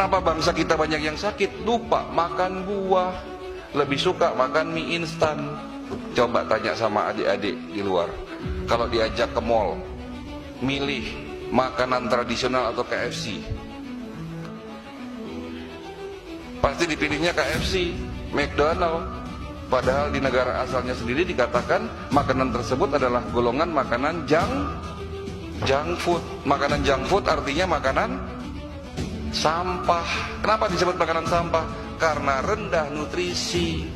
Kenapa bangsa kita banyak yang sakit? Lupa makan buah, lebih suka makan mie instan. Coba tanya sama adik-adik di luar, kalau diajak ke mall, milih makanan tradisional atau KFC, pasti dipilihnya KFC, McDonald. Padahal di negara asalnya sendiri dikatakan makanan tersebut adalah golongan makanan junk food. Makanan junk food artinya makanan sampah. Kenapa disebut makanan sampah? Karena rendah nutrisi,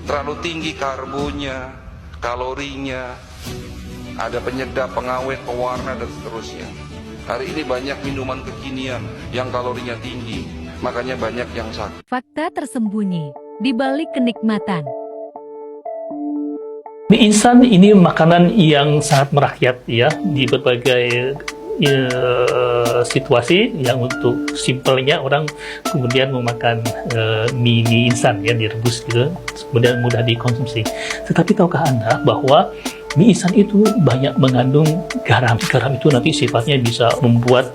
terlalu tinggi karbonya, kalorinya, ada penyedap, pengawet, pewarna, dan seterusnya. Hari ini banyak minuman kekinian yang kalorinya tinggi, makanya banyak yang sakit. Fakta tersembunyi di balik kenikmatan. Mie instan ini makanan yang sangat merakyat ya di berbagai situasi, yang untuk simpelnya orang kemudian memakan mie instan ya, direbus gitu, kemudian mudah dikonsumsi. Tetapi tahukah Anda bahwa mie instan itu banyak mengandung garam. Garam itu nanti sifatnya bisa membuat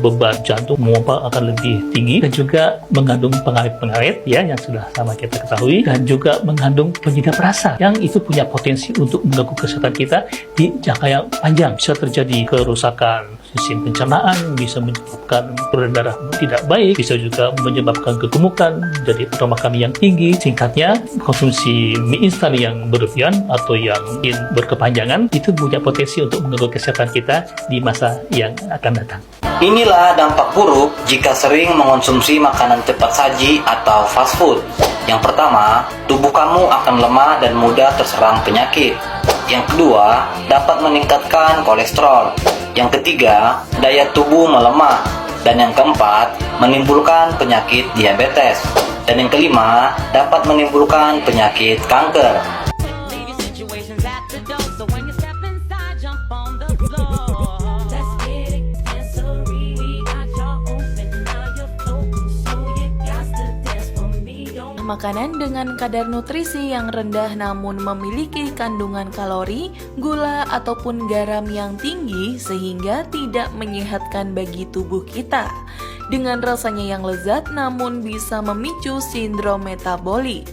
beban jantung memompa akan lebih tinggi, dan juga mengandung pengawet-pengawet ya yang sudah sama kita ketahui, dan juga mengandung penyedap rasa yang itu punya potensi untuk mengganggu kesehatan kita di jangka yang panjang. Bisa terjadi kerusakan sistem pencernaan, bisa menyebabkan peredaran darah tidak baik, bisa juga menyebabkan kegemukan, jadi pola makan yang tinggi. Singkatnya, konsumsi mie instan yang berlebihan atau yang berkepanjangan itu punya potensi untuk mengganggu kesehatan kita di masa yang akan datang. Inilah dampak buruk jika sering mengonsumsi makanan cepat saji atau fast food. Yang pertama, tubuh kamu akan lemah dan mudah terserang penyakit. Yang kedua, dapat meningkatkan kolesterol. Yang ketiga, daya tubuh melemah. Dan yang keempat, menimbulkan penyakit diabetes. Dan yang kelima, dapat menimbulkan penyakit kanker. Makanan dengan kadar nutrisi yang rendah namun memiliki kandungan kalori, gula, ataupun garam yang tinggi sehingga tidak menyehatkan bagi tubuh kita. Dengan rasanya yang lezat namun bisa memicu sindrom metabolik.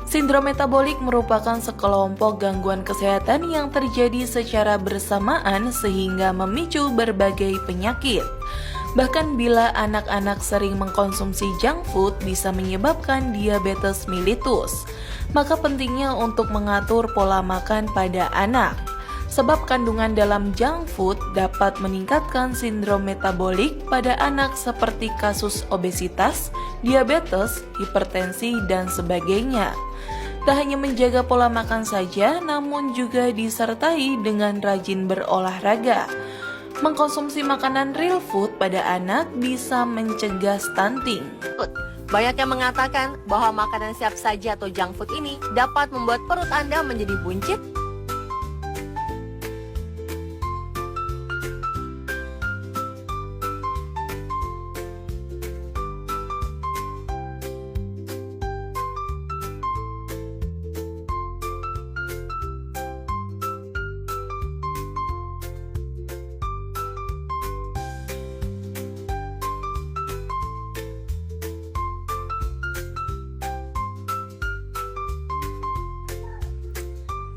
Sindrom metabolik merupakan sekelompok gangguan kesehatan yang terjadi secara bersamaan sehingga memicu berbagai penyakit. Bahkan bila anak-anak sering mengkonsumsi junk food bisa menyebabkan diabetes mellitus. Maka pentingnya untuk mengatur pola makan pada anak. Sebab kandungan dalam junk food dapat meningkatkan sindrom metabolik pada anak seperti kasus obesitas, diabetes, hipertensi, dan sebagainya. Tak hanya menjaga pola makan saja, namun juga disertai dengan rajin berolahraga. Mengkonsumsi makanan real food pada anak bisa mencegah stunting. Banyak yang mengatakan bahwa makanan siap saji atau junk food ini dapat membuat perut Anda menjadi buncit.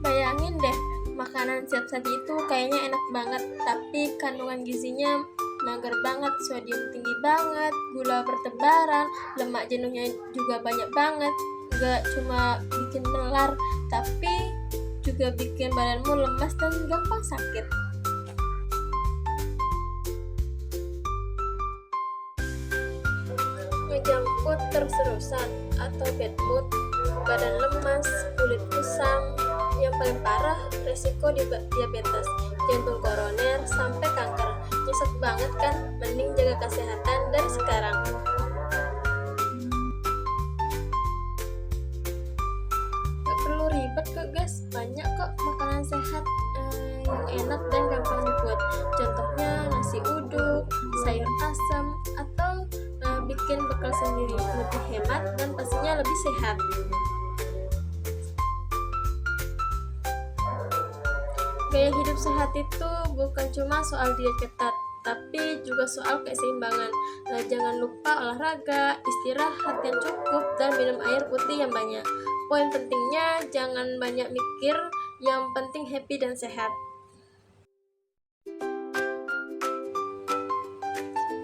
Bayangin deh, makanan siap saji itu kayaknya enak banget, tapi kandungan gizinya mager banget, sodium tinggi banget, gula bertebaran, lemak jenuhnya juga banyak banget. Gak cuma bikin melar, tapi juga bikin badanmu lemas dan gampang sakit. Ngejunk food terus-terusan atau bad mood, badan lemas, kulit kusam, yang paling parah resiko diabetes, jantung koroner, sampai kanker. Nyesek banget kan? Mending jaga kesehatan dari sekarang. Gak perlu ribet kok guys, banyak kok makanan sehat yang enak dan gampang dibuat. Contohnya nasi uduk, sayur asam, atau bikin bekal sendiri, lebih hemat dan pastinya lebih sehat. Gaya hidup sehat itu bukan cuma soal diet ketat, tapi juga soal keseimbangan. Jangan lupa olahraga, istirahat yang cukup, dan minum air putih yang banyak. Poin pentingnya jangan banyak mikir, yang penting happy dan sehat.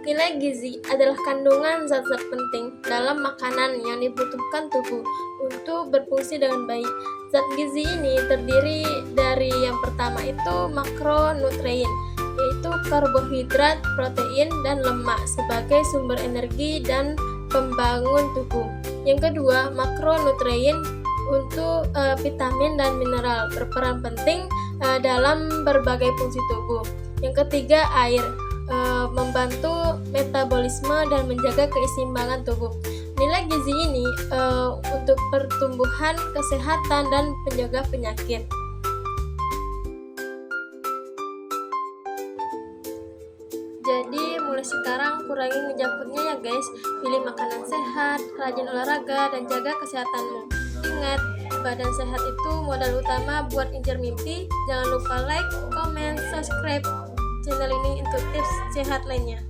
Nilai gizi adalah kandungan zat-zat penting dalam makanan yang dibutuhkan tubuh untuk berfungsi dengan baik. Zat gizi ini terdiri dari yang pertama itu makronutrien, yaitu karbohidrat, protein, dan lemak sebagai sumber energi dan pembangun tubuh. Yang kedua, makronutrien untuk vitamin dan mineral berperan penting dalam berbagai fungsi tubuh. Yang ketiga, air membantu metabolisme dan menjaga keseimbangan tubuh. Nilai gizi ini untuk pertumbuhan, kesehatan, dan penjaga penyakit. Jadi mulai sekarang kurangi junk foodnya ya guys. Pilih makanan sehat, rajin olahraga, dan jaga kesehatanmu. Ingat, badan sehat itu modal utama buat incar mimpi. Jangan lupa like, comment, subscribe channel ini untuk tips sehat lainnya.